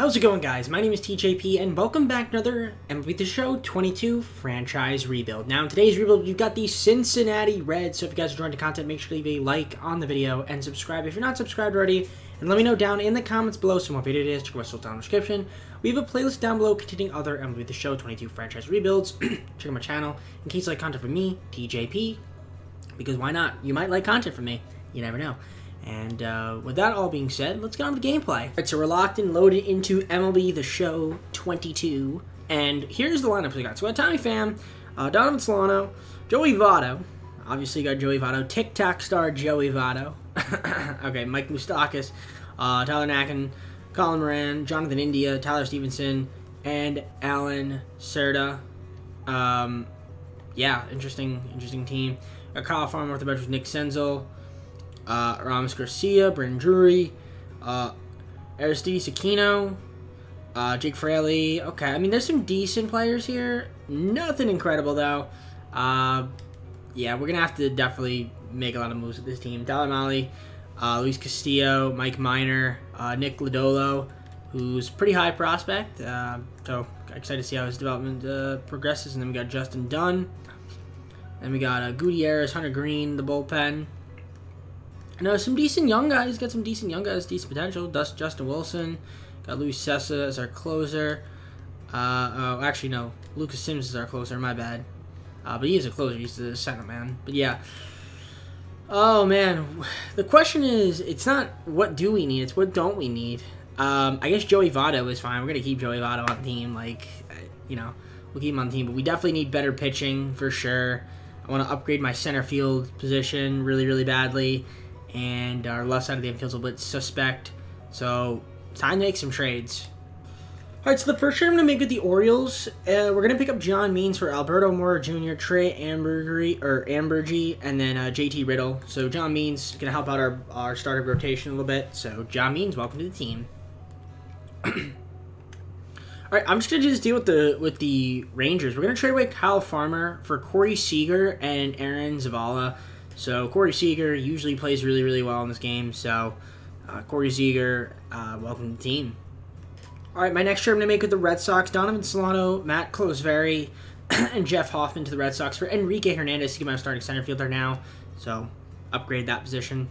How's it going, guys? My name is TJP, and welcome back to another MLB The Show 22 franchise rebuild. Now, in today's rebuild, we've got the Cincinnati Reds, so if you guys are enjoying the content, make sure to leave a like on the video and subscribe if you're not subscribed already, and let me know down in the comments below some more video ideas. Check my down in the description. We have a playlist down below containing other MLB The Show 22 franchise rebuilds. Check out my channel in case you like content from me, TJP, because why not? You might like content from me. You never know. And with that all being said, let's get on to the gameplay. All right, so we're locked and loaded into MLB The Show 22. And here's the lineup we got. So we got Tommy Pham, Donovan Solano, Joey Votto. Obviously you got Joey Votto. Tic-Tac star Joey Votto. Okay, Mike Moustakas, Tyler Naquin, Colin Moran, Jonathan India, Tyler Stevenson, and Alan Cerda. Yeah, interesting team. Got Kyle Farmer with the bench with Nick Senzel. Ramos Garcia, Brandon Drury, Aristides Aquino, Jake Fraley. Okay, I mean, there's some decent players here. Nothing incredible, though. Yeah, we're going to have to definitely make a lot of moves with this team. Tyler Mahle, Luis Castillo, Mike Minor, Nick Lodolo, who's pretty high prospect. So excited to see how his development progresses. And then we got Justin Dunn. And we got Gutierrez, Hunter Green, the bullpen. And some decent young guys. Got some decent young guys, decent potential. Justin Wilson. Got Luis Cessa as our closer. Oh, actually, no. Lucas Sims is our closer. My bad. But he is a closer. He's the center man. But yeah. Oh, man. The question is, it's not what do we need. It's what don't we need. I guess Joey Votto is fine. We're going to keep Joey Votto on the team. Like, you know, we'll keep him on the team. But we definitely need better pitching for sure. I want to upgrade my center field position really, really badly. And our left side of the infield's a bit suspect. So, time to make some trades. Alright, so the first trade I'm going to make with the Orioles, we're going to pick up John Means for Alberto Mora Jr., Trey Ambergy, and then JT Riddle. So, John Means is going to help out our starting rotation a little bit. So, John Means, welcome to the team. Alright, I'm just going to do this deal with the Rangers. We're going to trade away Kyle Farmer for Corey Seager and Aaron Zavala. So, Corey Seager usually plays really, really well in this game. So, Corey Seager, welcome to the team. All right, my next trade I'm going to make with the Red Sox, Donovan Solano, Matt Closevary, and Jeff Hoffman to the Red Sox for Enrique Hernandez to get my starting center fielder now. So, upgrade that position.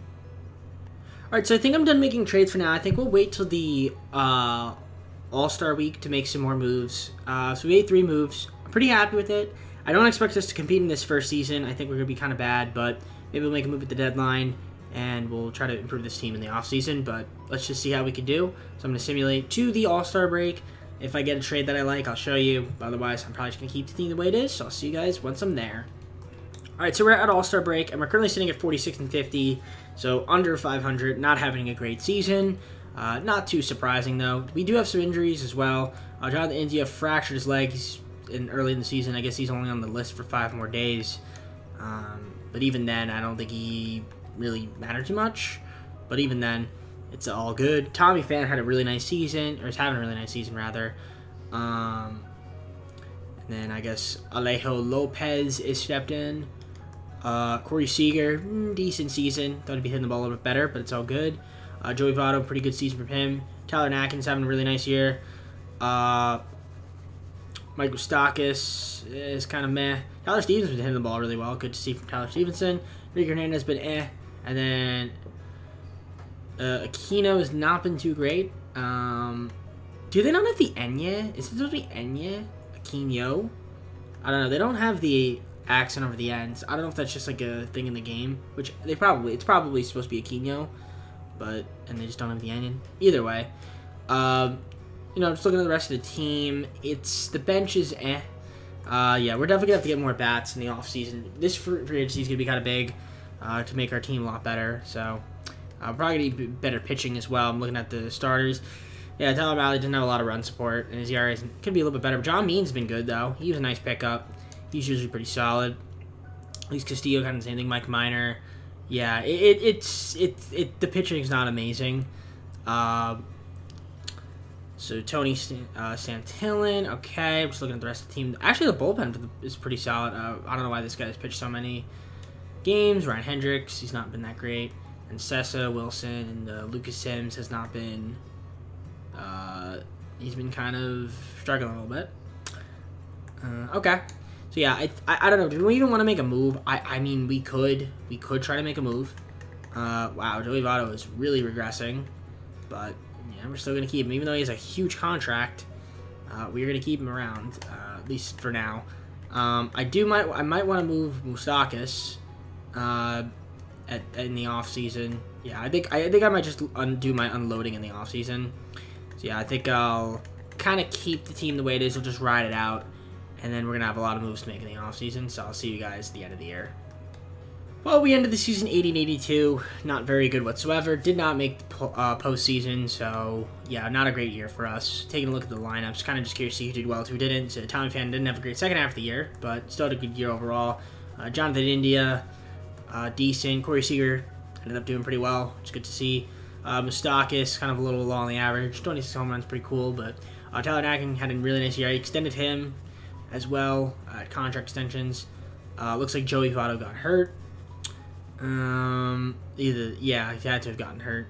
All right, so I think I'm done making trades for now. I think we'll wait till the All-Star Week to make some more moves. So, we made 3 moves. I'm pretty happy with it. I don't expect us to compete in this first season. I think we're going to be kind of bad, but maybe we'll make a move at the deadline, and we'll try to improve this team in the offseason, but let's just see how we can do. So I'm going to simulate to the All-Star break. If I get a trade that I like, I'll show you. Otherwise, I'm probably just going to keep the team the way it is, so I'll see you guys once I'm there. All right, so we're at All-Star break, and we're currently sitting at 46 and 50, so under 500, not having a great season. Not too surprising, though. We do have some injuries as well. Jonathan India fractured his leg. He's early in the season. I guess he's only on the list for 5 more days. But even then, I don't think he really mattered too much. But even then, it's all good. Tommy Pham had a really nice season, or is having a really nice season, rather. And then I guess Alejo Lopez is stepped in. Corey Seager, decent season. Thought he'd be hitting the ball a little bit better, but it's all good. Joey Votto, pretty good season for him. Tyler Naquin's having a really nice year. Mike Moustakas is kind of meh. Tyler Stevenson's been hitting the ball really well. Good to see from Tyler Stevenson. Enrique Hernandez has been eh. And then Aquino has not been too great. Do they not have the Enya? Is it supposed to be Enya? Aquino? I don't know. They don't have the accent over the ends. I don't know if that's just like a thing in the game. Which it's probably supposed to be Aquino. And they just don't have the Enya. Either way. You know, just looking at the rest of the team, the bench is eh. Yeah, we're definitely going to have to get more bats in the offseason. This free agency is going to be kind of big to make our team a lot better. So, we're probably going to need better pitching as well. I'm looking at the starters. Yeah, Tyler Mahle didn't have a lot of run support, and his ERA could be a little bit better. But John Means has been good, though. He was a nice pickup. He's usually pretty solid. Luis Castillo, kind of the same thing. Mike Minor. Yeah, the pitching is not amazing. So, Tony Santillan, okay. I'm just looking at the rest of the team. Actually, the bullpen is pretty solid. I don't know why this guy's pitched so many games. Ryan Hendricks, he's not been that great. And Cessa, Wilson, and Lucas Sims has not been He's been kind of struggling a little bit. Okay. So yeah, I don't know. Do we even want to make a move? I mean, we could try to make a move. Wow, Joey Votto is really regressing, but yeah, we're still gonna keep him, even though he has a huge contract. We're gonna keep him around, at least for now. I might want to move Moustakas in the off season. Yeah, I think I might just do my unloading in the off season. So yeah, I think I'll kind of keep the team the way it is. We'll just ride it out, and then we're gonna have a lot of moves to make in the off season. So I'll see you guys at the end of the year. Well, we ended the season 80-82. Not very good whatsoever. Did not make the postseason, so yeah, not a great year for us. Taking a look at the lineups, kind of just curious to see who did well, who didn't. So Tommy Pham didn't have a great second half of the year, but still had a good year overall. Jonathan India, decent. Corey Seager ended up doing pretty well, which is good to see. Moustakas, kind of a little low on the average. 26 home runs, pretty cool, but Tyler Nacken had a really nice year. I extended him as well at contract extensions. Looks like Joey Votto got hurt. He had to have gotten hurt.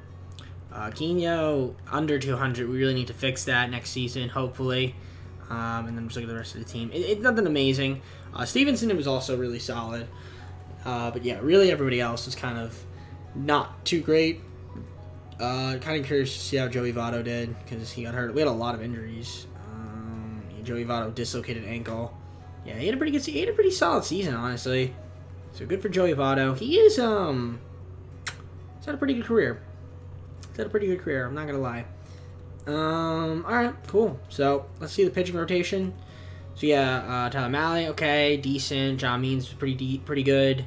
Quino, under 200. We really need to fix that next season, hopefully. And then just look at the rest of the team. It's nothing amazing. Stevenson was also really solid. But yeah, really everybody else was kind of not too great. Kind of curious to see how Joey Votto did, because he got hurt. We had a lot of injuries. Joey Votto dislocated ankle. Yeah, he had a pretty solid season, honestly. So good for Joey Votto. He's had a pretty good career. I'm not gonna lie. All right, cool. So let's see the pitching rotation. So yeah, Tyler Mahle, okay, decent. John Means was pretty good.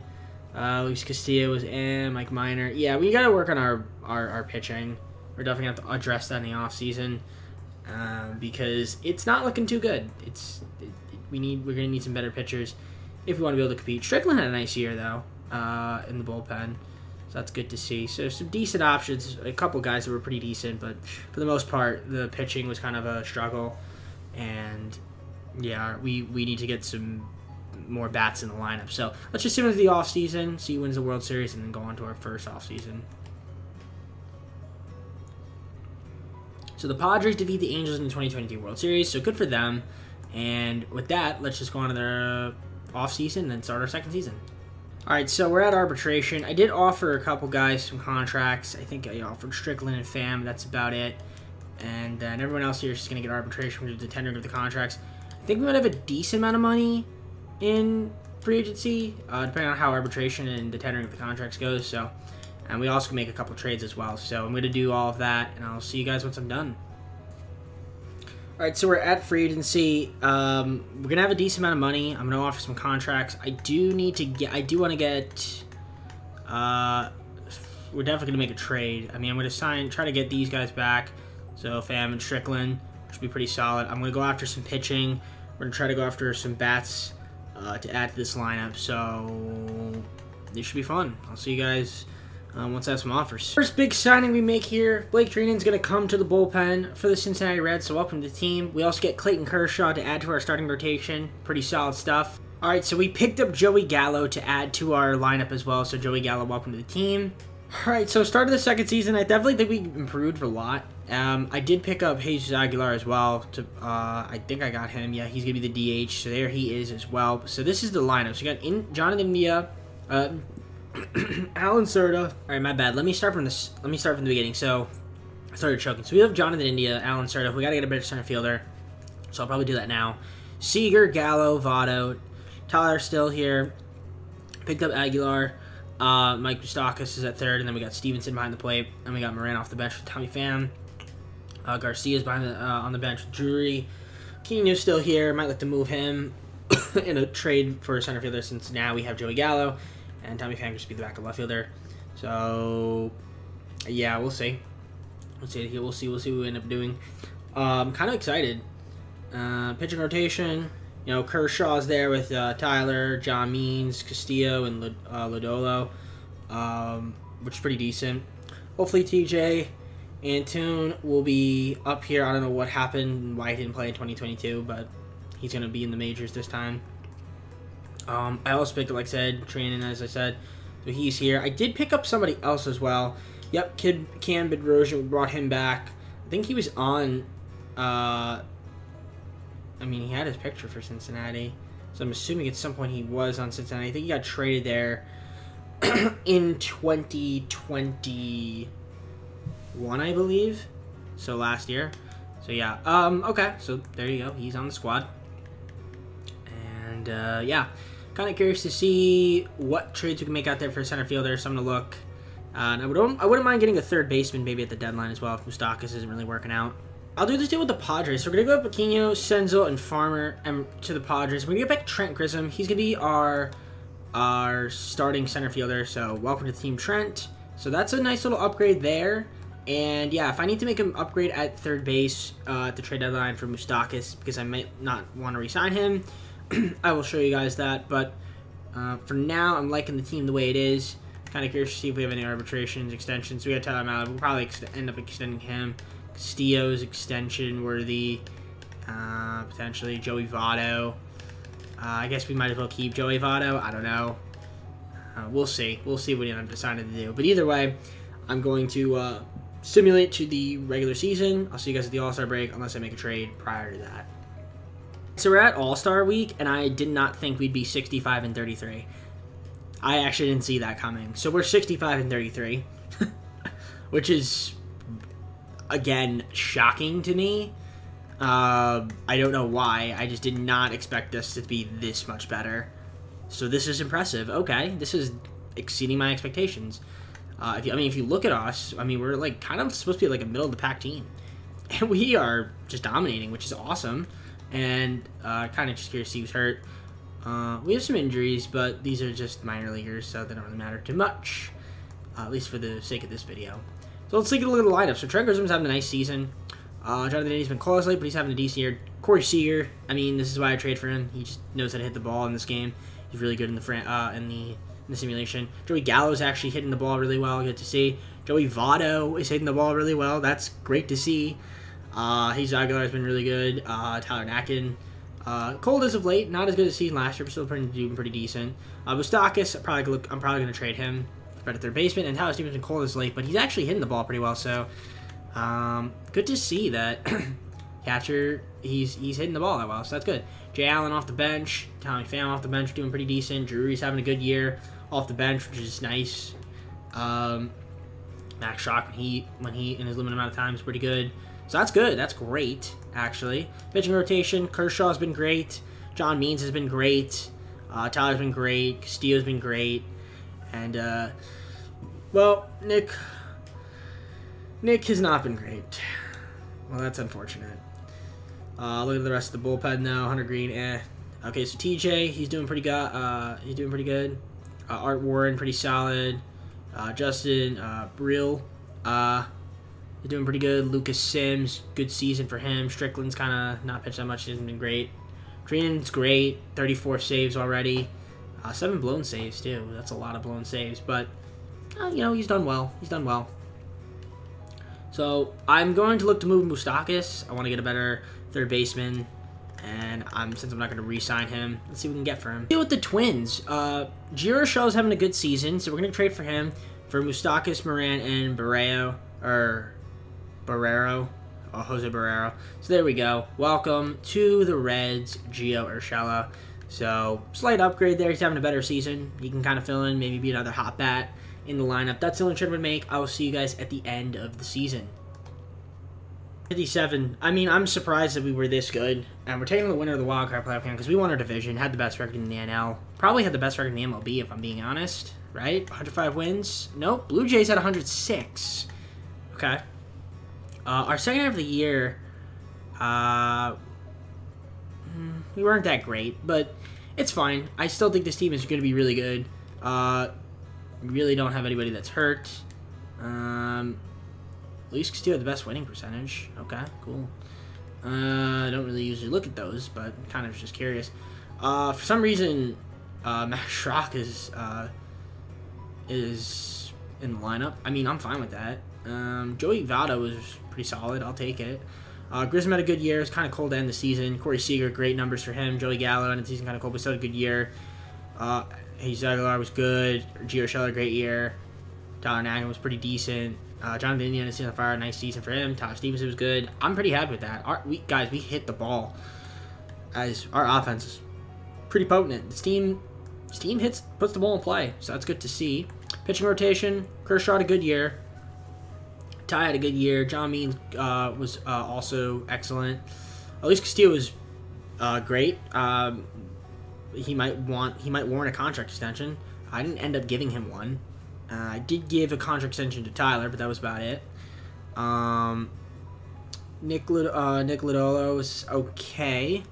Luis Castillo was Mike Minor. Yeah, we gotta work on our pitching. We're definitely gonna have to address that in the off season, because it's not looking too good. We're gonna need some better pitchers if we want to be able to compete. Strickland had a nice year, though, in the bullpen. So that's good to see. So some decent options. A couple guys that were pretty decent, but for the most part, the pitching was kind of a struggle. And, yeah, we need to get some more bats in the lineup. So let's just see him into the offseason, see who wins the World Series, and then go on to our first offseason. So the Padres defeat the Angels in the 2022 World Series, so good for them. And with that, let's just go on to their off-season and then start our second season. Alright, so we're at arbitration. I did offer a couple guys some contracts. I think I offered Strickland and Pham. That's about it. And then everyone else here is just going to get arbitration with the tendering of the contracts. I think we might have a decent amount of money in free agency, depending on how arbitration and the tendering of the contracts goes. So, and we also can make a couple trades as well. So I'm going to do all of that, and I'll see you guys once I'm done. Alright, so we're at free agency. We're going to have a decent amount of money. I'm going to offer some contracts. I do want to get, we're definitely going to make a trade. I mean, I'm going to try to get these guys back. So Pham and Strickland, which should be pretty solid. I'm going to go after some pitching. We're going to try to go after some bats to add to this lineup. So this should be fun. I'll see you guys once I have some offers. First big signing we make here, Blake Treinen's going to come to the bullpen for the Cincinnati Reds, so welcome to the team. We also get Clayton Kershaw to add to our starting rotation. Pretty solid stuff. Alright, so we picked up Joey Gallo to add to our lineup as well, so Joey Gallo, welcome to the team. Alright, so start of the second season, I definitely think we improved a lot. I did pick up Jesus Aguilar as well. I think I got him. Yeah, he's going to be the DH, so there he is as well. So this is the lineup. So you got Jonathan India, Alan Cerda. All right, my bad. Let me start from the beginning. So I started choking. So we have Jonathan India, Alan Cerda. We got to get a better center fielder. So I'll probably do that now. Seager, Gallo, Votto, Tyler still here. Picked up Aguilar. Mike Moustakas is at third, and then we got Stevenson behind the plate, and we got Moran off the bench with Tommy Pham. Garcia's behind on the bench with Drury. Quino's still here. Might like to move him in a trade for a center fielder, since now we have Joey Gallo. And Tommy Pham just be the backup left fielder. So, yeah, we'll see. We'll see what we end up doing. Kind of excited. Pitching rotation. You know, Kershaw's there with Tyler, John Means, Castillo, and Lodolo, which is pretty decent. Hopefully TJ Antune will be up here. I don't know what happened and why he didn't play in 2022, but he's going to be in the majors this time. I also picked up, like I said, Treinen, as I said. So he's here. I did pick up somebody else as well. Yep, Cam Bedrosian, we brought him back. I think he was on I mean, he had his picture for Cincinnati, so I'm assuming at some point he was on Cincinnati. I think he got traded there in 2021, I believe. So last year. So yeah. Okay. So there you go. He's on the squad. And yeah, kind of curious to see what trades we can make out there for a center fielder. Something to look. And I wouldn't mind getting a third baseman maybe at the deadline as well if Moustakas isn't really working out. I'll do this deal with the Padres. So we're going to go Aquino, Senzel, and Farmer to the Padres. We're going to get back Trent Grisham. He's going to be our starting center fielder. So welcome to the team, Trent. So that's a nice little upgrade there. And yeah, if I need to make an upgrade at third base at the trade deadline for Moustakas, because I might not want to re-sign him, I will show you guys that. But for now, I'm liking the team the way it is. Kind of curious to see if we have any arbitrations, extensions. We got Tyler Mallett. We'll probably end up extending him. Castillo's extension worthy. Potentially Joey Votto. I guess we might as well keep Joey Votto. I don't know. We'll see. We'll see what he ends up deciding to do. But either way, I'm going to simulate to the regular season. I'll see you guys at the All-Star break unless I make a trade prior to that. So we're at All-Star week, and I did not think we'd be 65-33. I actually didn't see that coming. So we're 65-33, which is, again, shocking to me. I don't know why. I just did not expect us to be this much better. So this is impressive. Okay, this is exceeding my expectations. If you look at us, I mean, we're like kind of supposed to be like a middle of the pack team, and we are just dominating, which is awesome. And kind of just curious to see who's hurt. We have some injuries, but these are just minor leaguers, so they don't really matter too much, at least for the sake of this video. So let's take a look at the lineup. So Trent Grisham's having a nice season. Jonathan Indy's been close late, but he's having a decent year. Corey Seager, I mean, this is why I trade for him. He just knows how to hit the ball in this game. He's really good in the simulation. Joey Gallo's actually hitting the ball really well. Good to see. Joey Votto is hitting the ball really well. That's great to see. Hayes Aguilar has been really good. Tyler Naquin, cold as of late, not as good as seen last year, but still doing pretty decent. Moustakas, I'm probably going to trade him. Better third baseman, and Tyler Stevens been cold as late, but he's actually hitting the ball pretty well. So, good to see that catcher he's hitting the ball that well. So that's good. Jay Allen off the bench, Tommy Pham off the bench doing pretty decent. Drury's having a good year off the bench, which is nice. Max Shock when he in his limited amount of time is pretty good. So that's good. That's great, actually. Pitching rotation, Kershaw's been great. John Means has been great. Tyler's been great. Castillo's been great. And, well, Nick has not been great. Well, that's unfortunate. Look at the rest of the bullpen, though. Hunter Green, eh. Okay, so TJ, he's doing pretty good. Art Warren, pretty solid. Justin Brill, he's doing pretty good. Lucas Sims, good season for him. Strickland's kind of not pitched that much. He hasn't been great. Dreen's great. 34 saves already. 7 blown saves, too. That's a lot of blown saves. But, he's done well. He's done well. So, I'm going to look to move Moustakas. I want to get a better third baseman. And since I'm not going to re-sign him, let's see what we can get for him. Deal with the Twins. Gio Urshela's having a good season, so we're going to trade for him for Moustakas, Moran, and Jose Barrero. So there we go. Welcome to the Reds, Gio Urshela. So slight upgrade there. He's having a better season. He can kind of fill in, maybe be another hot bat in the lineup. That's the only trade I would make. I will see you guys at the end of the season. 57. I mean, I'm surprised that we were this good. And we're taking the winner of the Wild Card playoff game because we won our division, had the best record in the NL. Probably had the best record in the MLB, if I'm being honest. Right? 105 wins. Nope. Blue Jays had 106. Okay. Our second half of the year, we weren't that great, but it's fine. I still think this team is going to be really good. We really don't have anybody that's hurt. Luis Castillo had the best winning percentage. Okay, cool. I don't really usually look at those, but kind of just curious. For some reason, Max Schrock is in the lineup. I mean, I'm fine with that. Joey Votto was pretty solid. I'll take it. Grissom had a good year. It's kind of cold to end the season. Corey Seager, great numbers for him. Joey Gallo ended the season kind of cold, but still had a good year. Hayes Aguilar was good. Gio Urshela, great year. Tyler Naquin was pretty decent. Jonathan Indiana is on fire. Nice season for him. Todd Stevenson was good. I'm pretty happy with that. Guys, we hit the ball. As our offense is pretty potent. This team puts the ball in play, so that's good to see. Pitching rotation. Kershaw had a good year. Ty had a good year. John Means was also excellent. Luis Castillo was great. He might warrant a contract extension. I didn't end up giving him one. I did give a contract extension to Tyler, but that was about it. Nick Lodolo was okay.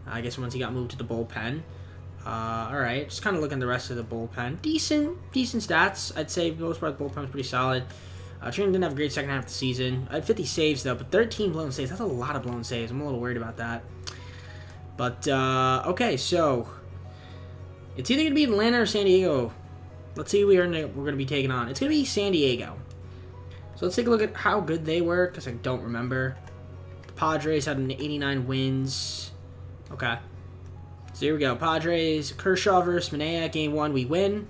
I guess once he got moved to the bullpen. Alright, just kind of looking at the rest of the bullpen. Decent stats. I'd say for the most part the bullpen was pretty solid. Trinity didn't have a great second half of the season. I had 50 saves, though, but 13 blown saves. That's a lot of blown saves. I'm a little worried about that. But, okay, so it's either going to be Atlanta or San Diego. Let's see who we're going to be taking on. It's going to be San Diego. So let's take a look at how good they were, because I don't remember. The Padres had an 89 wins. Okay. So here we go. Padres, Kershaw versus Manaea. Game 1, we win.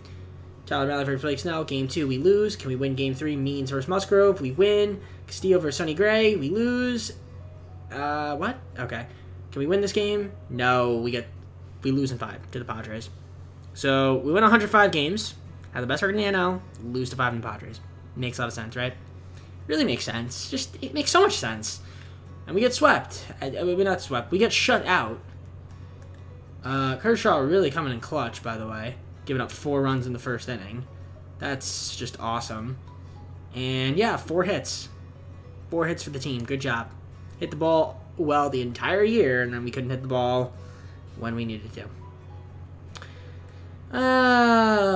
Tyler Mahle versus Blake Snell. Game 2, we lose. Can we win Game 3? Means versus Musgrove. We win. Castillo versus Sonny Gray. We lose. What? Okay. Can we win this game? No. We lose in 5 to the Padres. So we win 105 games. Have the best record in the NL. Lose to 5 in the Padres. Makes a lot of sense, right? Really makes sense. It makes so much sense. And we get swept. We're not swept. We get shut out. Kershaw really coming in clutch, by the way. Giving up 4 runs in the first inning. That's just awesome. And yeah, 4 hits. 4 hits for the team. Good job. Hit the ball well the entire year, and then we couldn't hit the ball when we needed to.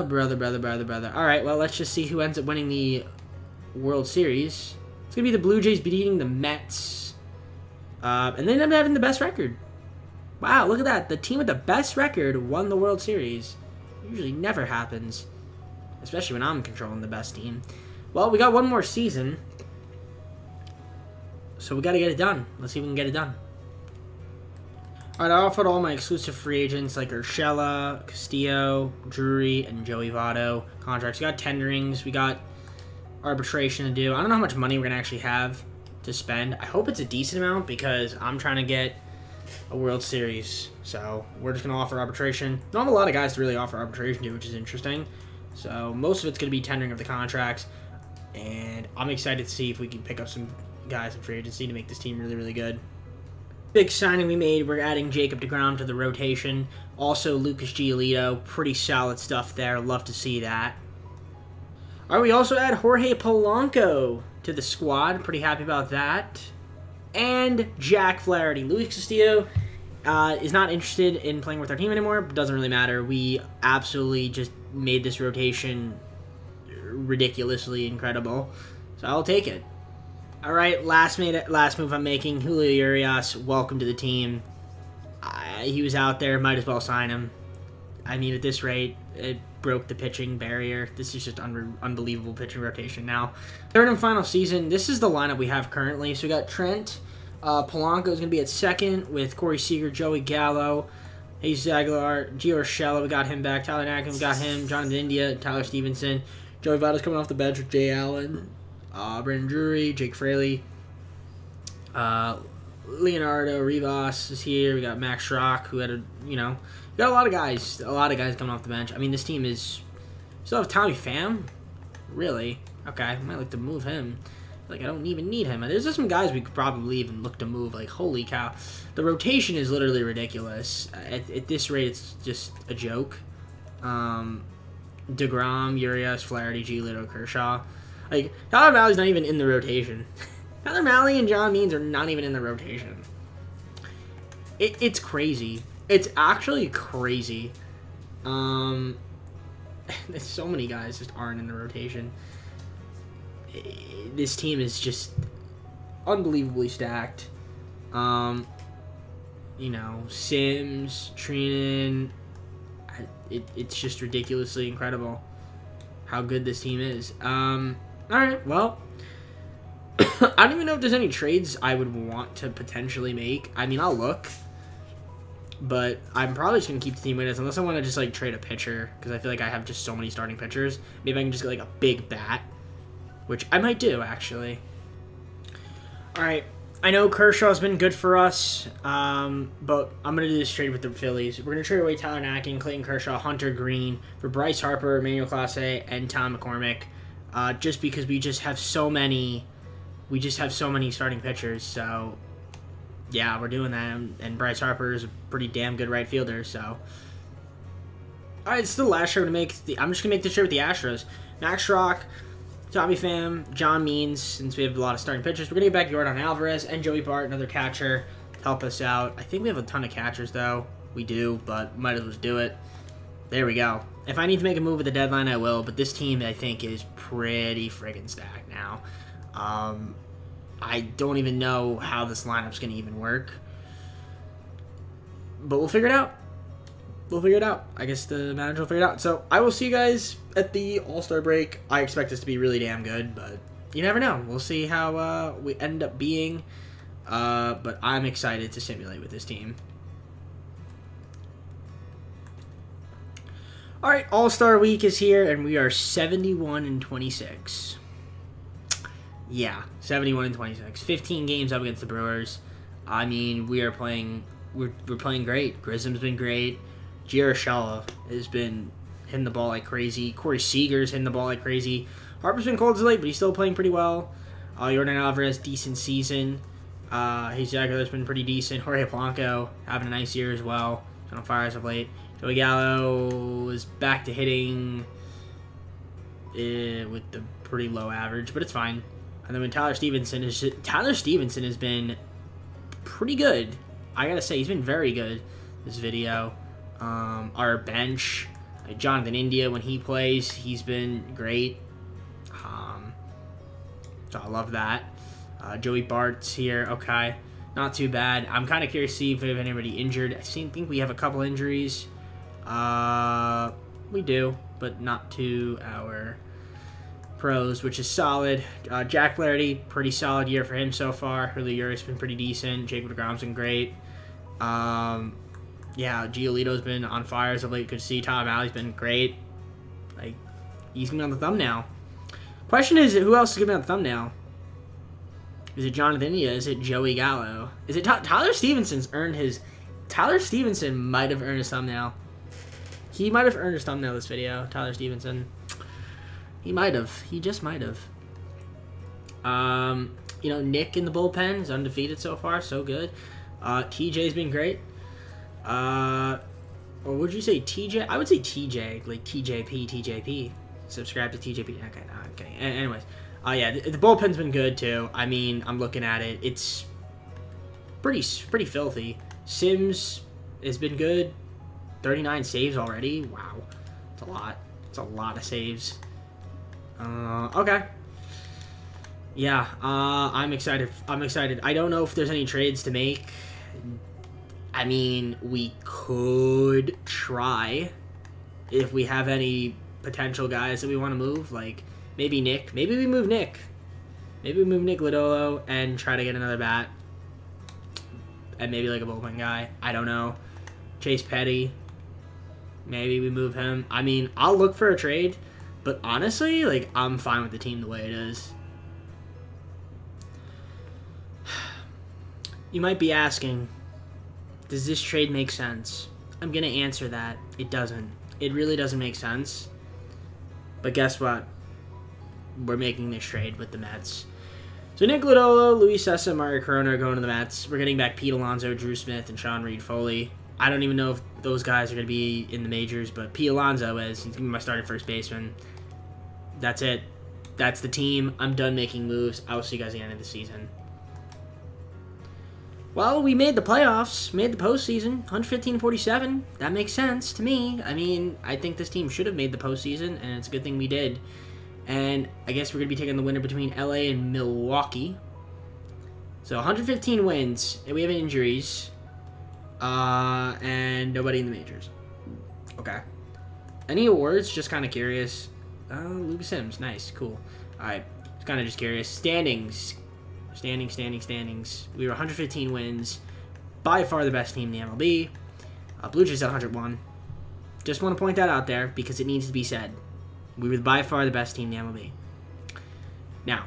Brother. Alright, well, let's just see who ends up winning the World Series. It's going to be the Blue Jays beating the Mets. And they end up having the best record. Wow, look at that. The team with the best record won the World Series. Usually never happens. Especially when I'm controlling the best team. Well, we got one more season. So we got to get it done. Let's see if we can get it done. Alright, I offered all my exclusive free agents like Urshela, Castillo, Drury, and Joey Votto contracts. We got tenderings. We got arbitration to do. I don't know how much money we're going to actually have to spend. I hope it's a decent amount because I'm trying to get a World Series. So we're just going to offer arbitration. Don't have a lot of guys to really offer arbitration to, which is interesting. So most of it's going to be tendering of the contracts. And I'm excited to see if we can pick up some guys in free agency to make this team really, really good. Big signing we made, we're adding Jacob deGrom to the rotation. Also, Lucas Giolito. Pretty solid stuff there. Love to see that. Alright, we also add Jorge Polanco to the squad. Pretty happy about that. And Jack Flaherty. Luis Castillo is not interested in playing with our team anymore, but doesn't really matter. We absolutely just made this rotation ridiculously incredible. So I'll take it. Alright, last move I'm making. Julio Urias, welcome to the team. He was out there, might as well sign him. I mean, at this rate, it broke the pitching barrier. This is just unbelievable pitching rotation now. Third and final season. This is the lineup we have currently. So we got Trent. Polanco is going to be at second with Corey Seager, Joey Gallo, Jesus Aguilar, Gio Urshela. We got him back. Tyler Naquin, we got him. Jonathan India, Tyler Stevenson. Joey Votto's coming off the bench with Jay Allen. Brandon Drury, Jake Fraley, Leonardo Rivas is here. We got Max Schrock, who had we got a lot of guys coming off the bench. I mean, this team is still have Tommy Pham, really. Okay, I might like to move him. Like, I don't even need him. There's just some guys we could probably even look to move. Like, holy cow, the rotation is literally ridiculous. At this rate, it's just a joke. DeGrom, Urias, Flaherty, Giolito, Kershaw. Like, Tyler Mahle's not even in the rotation. Tyler Mahle and John Means are not even in the rotation. It's crazy. It's actually crazy. There's so many guys just aren't in the rotation. This team is just unbelievably stacked. Sims, Trinan. It's just ridiculously incredible how good this team is. Alright, well, I don't even know if there's any trades I would want to potentially make. I mean, I'll look, but I'm probably just going to keep the team with us unless I want to just, like, trade a pitcher, because I feel like I have just so many starting pitchers. Maybe I can just get, like, a big bat which I might do, actually. All right. I know Kershaw's been good for us, but I'm going to do this trade with the Phillies. We're going to trade away Tyler Naquin, Clayton Kershaw, Hunter Green for Bryce Harper, Emmanuel Clase, and Tom McCormick, just because we just have so many starting pitchers. So, yeah, we're doing that, and Bryce Harper is a pretty damn good right fielder. So, all right, it's the last trade to make. I'm just going to make the trade with the Astros. Max Schrock, Tommy Pham, John Means, since we have a lot of starting pitchers. We're going to get back Yordan Alvarez and Joey Bart, another catcher, to help us out. I think we have a ton of catchers, though. We do, but might as well just do it. There we go. If I need to make a move at the deadline, I will, but this team, I think, is pretty friggin' stacked now. I don't even know how this lineup's going to even work, but we'll figure it out. We'll figure it out. I guess the manager will figure it out. So I will see you guys at the All-Star break. I expect this to be really damn good, but you never know. We'll see how we end up being. But I'm excited to simulate with this team. All right, All-Star week is here, and we are 71-26. Yeah, 71-26. 15 games up against the Brewers. I mean, we're playing great. Grisham's been great. Giarreshala has been hitting the ball like crazy. Corey Seager's hitting the ball like crazy. Harper's been cold as late, but he's still playing pretty well. Yordan Alvarez, decent season. Hayes Aguilar's been pretty decent. Jorge Polanco having a nice year as well. He's been on fire as of late. Joey Gallo is back to hitting with the pretty low average, but it's fine. And then when Tyler Stevenson has been pretty good. I gotta say, he's been very good this video. Our bench, Jonathan India, when he plays, he's been great. So I love that. Joey Bart's here. Okay, not too bad. I'm kind of curious to see if we have anybody injured. I think we have a couple injuries. We do, but not to our pros, which is solid. Jack Flaherty, pretty solid year for him so far. Julio Urias been pretty decent. Jacob deGrom's been great. Yeah, Giolito's been on fire as of late. Could see Tom Alley's been great. Like, he's gonna be on the thumbnail. Question is, who else is gonna be on the thumbnail? Is it Jonathan India? Is it Joey Gallo? Is it Tyler Stevenson's earned his? Tyler Stevenson might have earned his thumbnail. He might have earned his thumbnail this video. Tyler Stevenson. He might have. He just might have. You know, Nick in the bullpen is undefeated so far. So good. TJ's been great. Or would you say TJ? I would say TJ, like TJP. Subscribe to TJP. Okay. Anyways, yeah, the bullpen's been good too. I mean, I'm looking at it. It's pretty filthy. Sims has been good. 39 saves already. Wow, it's a lot. It's a lot of saves. Okay. Yeah, I'm excited. I don't know if there's any trades to make. I mean, we could try if we have any potential guys that we want to move, like maybe Nick. Maybe we move Nick. Maybe we move Nick Lodolo and try to get another bat. And maybe like a bullpen guy. I don't know. Chase Petty. Maybe we move him. I mean, I'll look for a trade, but honestly, like, I'm fine with the team the way it is. You might be asking, does this trade make sense? I'm going to answer that. It doesn't. It really doesn't make sense. But guess what? We're making this trade with the Mets. So Nick Lodolo, Luis Sessa, Mario Corona are going to the Mets. We're getting back Pete Alonso, Drew Smith, and Sean Reed-Foley. I don't even know if those guys are going to be in the majors, but Pete Alonso is. He's going to be my starting first baseman. That's it. That's the team. I'm done making moves. I will see you guys at the end of the season. Well, we made the playoffs, made the postseason, 115-47. That makes sense to me. I mean, I think this team should have made the postseason, and it's a good thing we did. And I guess we're going to be taking the winner between LA and Milwaukee. So 115 wins, and we have injuries, and nobody in the majors. Okay. Any awards? Just kind of curious. Lucas Sims, nice, cool. All right, kind of just curious. Standings. We were 115 wins. By far the best team in the MLB. Blue Jays at 101. Just want to point that out there because it needs to be said. We were by far the best team in the MLB. Now,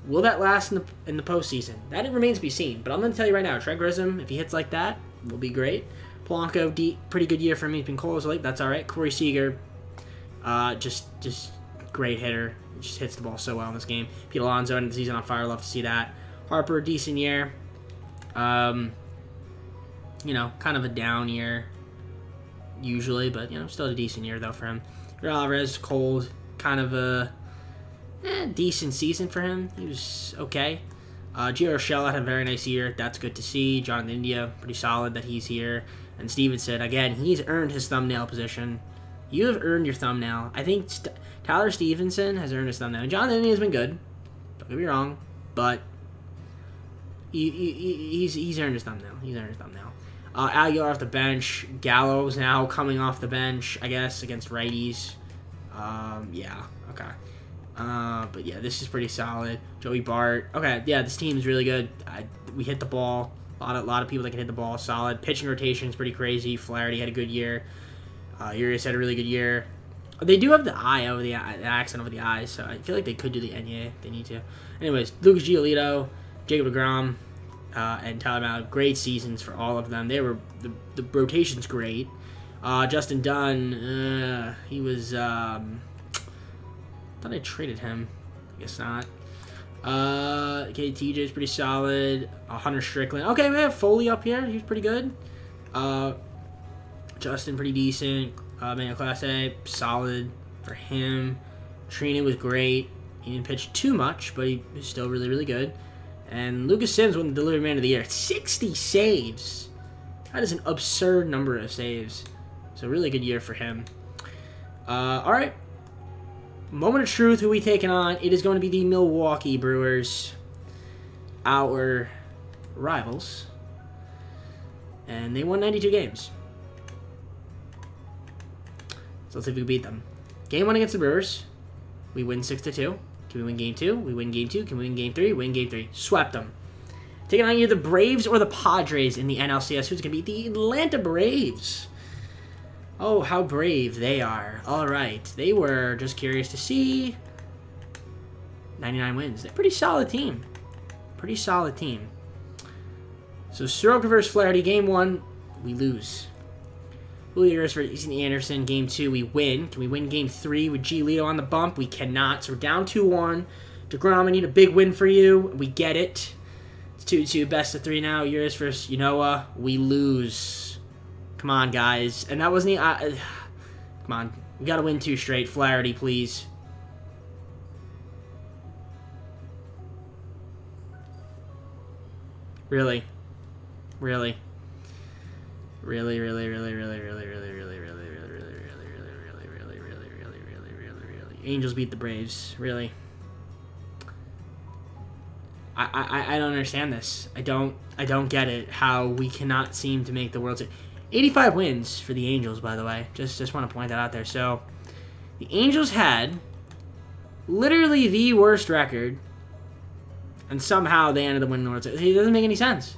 will that last in the postseason? That remains to be seen. But I'm going to tell you right now, Trent Grisham, if he hits like that, will be great. Polanco, pretty good year for me. Pincolas late, that's all right. Corey Seager, just great hitter. Just hits the ball so well in this game. Pete Alonso ended the season on fire. Love to see that. Harper, decent year. You know, kind of a down year usually, but, you know, still a decent year, though, for him. Alvarez, cold, kind of a decent season for him. He was okay. Gio Urshela had a very nice year. That's good to see. Jonathan India, pretty solid that he's here. And Stevenson, again, he's earned his thumbnail position. You have earned your thumbnail. I think Tyler Stevenson has earned his thumbnail. Jonathan India has been good. Don't get me wrong, but he's earned his thumbnail. He's earned his thumbnail. Aguilar off the bench. Gallows now coming off the bench, I guess, against righties. Yeah, okay. But yeah, this is pretty solid. Joey Bart. Okay, yeah, this team is really good. We hit the ball. A lot of people that can hit the ball. Solid. Pitching rotation is pretty crazy. Flaherty had a good year. Urias had a really good year. They do have the I over the accent over the I, so I feel like they could do the Enya if they need to. Anyways, Lucas Giolito, Jacob deGrom, and Tyler Mahle, great seasons for all of them. They were the rotation's great. Justin Dunn, he was. I thought I traded him. I guess not. Okay, TJ's pretty solid. Hunter Strickland. Okay, we have Foley up here. He's pretty good. Justin, pretty decent. Manuel Class A, solid for him. Trina was great. He didn't pitch too much, but he was still really, really good. And Lucas Sims won the Delivery Man of the Year. 60 saves. That is an absurd number of saves. So really good year for him. All right. Moment of truth, who we taking on? It is going to be the Milwaukee Brewers. Our rivals. And they won 92 games. So let's see if we can beat them. Game 1 against the Brewers. We win 6-2. Can we win Game 2? We win Game 2. Can we win Game 3? Win Game 3. Swept them. Taking on either the Braves or the Padres in the NLCS. Who's going to beat the Atlanta Braves? Oh, how brave they are. All right. They were just curious to see. 99 wins. They're a pretty solid team. Pretty solid team. So Soroka versus Flaherty. Game 1, we lose. Julio versus Anderson. Game 2, we win. Can we win Game 3 with Giolito on the bump? We cannot. So we're down 2-1. DeGrom, I need a big win for you. We get it. It's 2-2. Best of 3 now. Urias versus Ynoa. We lose. Come on, guys. And that wasn't the... come on. We got to win 2 straight. Flaherty, please. Really? Really? Really, really, really, really, really, really, really, really, really, really, really, really, really, really, really, really. Angels beat the Braves. Really. I don't understand this. I don't get it. How we cannot seem to make the World Series. 85 wins for the Angels, by the way. Just want to point that out there. So, the Angels had literally the worst record, and somehow they ended up winning the World Series. It doesn't make any sense.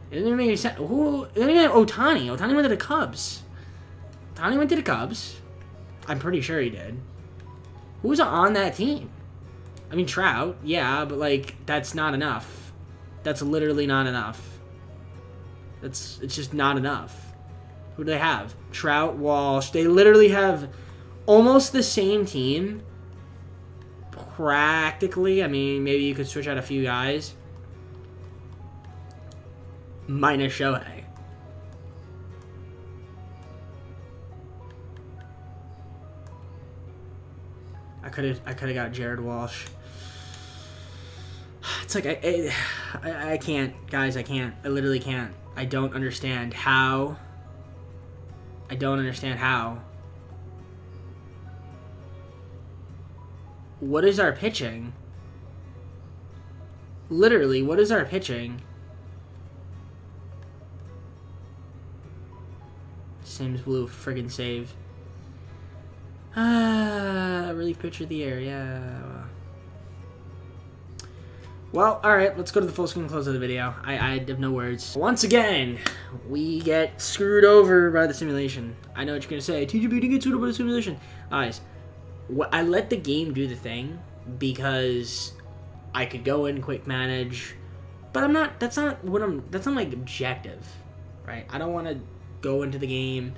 It doesn't make any sense. Who? Ohtani. Ohtani went to the Cubs. Ohtani went to the Cubs. I'm pretty sure he did. Who's on that team? I mean, Trout. Yeah, but, like, that's not enough. That's literally not enough. It's just not enough. Who do they have? Trout, Walsh. They literally have almost the same team. Practically. I mean, maybe you could switch out a few guys. Minus Shohei. I could have got Jared Walsh. It's like I can't, guys. I can't. I literally can't. I don't understand how. I don't understand how. What is our pitching? Literally, what is our pitching? Sims blew a friggin' save. Relief pitcher of the year, yeah. Well, alright, let's go to the full screen and close of the video. I have no words. Once again, we get screwed over by the simulation. I know what you're going to say. TGB didn't get screwed over by the simulation. Guys, I let the game do the thing, because I could go in quick manage, but I'm not. That's not my objective, right? I don't want to go into the game,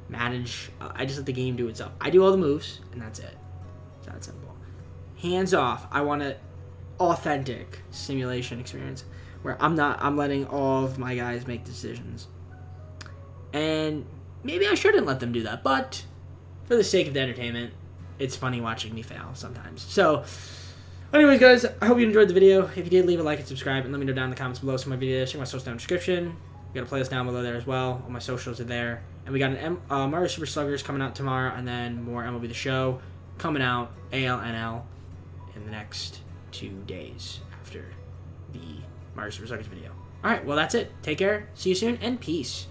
manage. I just let the game do itself. I do all the moves, and that's it. It's that simple. Hands off. I want an authentic simulation experience where I'm letting all of my guys make decisions. And maybe I shouldn't let them do that, but for the sake of the entertainment, it's funny watching me fail sometimes. So, anyways, guys, I hope you enjoyed the video. If you did, leave a like and subscribe, and let me know down in the comments below some of my videos. Check my socials down in the description. We got a playlist down below there as well. All my socials are there. And we got an Mario Super Sluggers coming out tomorrow, and then more MLB The Show coming out, ALNL, in the next 2 days after the Mario Super Sluggers video. Alright, well, that's it. Take care. See you soon, and peace.